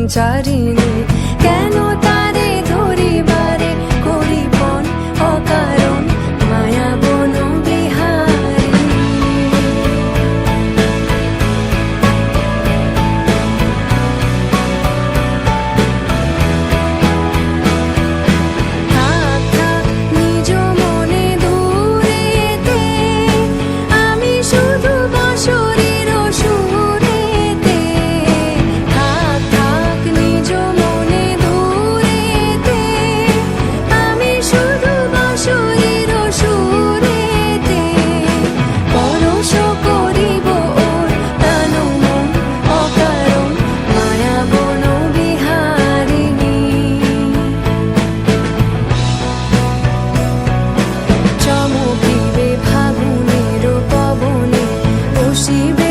সঞ্চারিণী কেন তারে ধরিবারে করিপন অকারণ মায়া বন বিহারী। থাক থাক নিজ মনে দূরেতে আমি শুধু বাঁশরীর সুরেতে। থাক থাক নিজ মনে দূরেতে আমি শুধু বাঁশরীর সুরেতে। পরশ করিব ওর প্রাণ মন অকারণ মায়া বন বিহারিণী। চমকিবে ফাগুনের পবনে বসিবে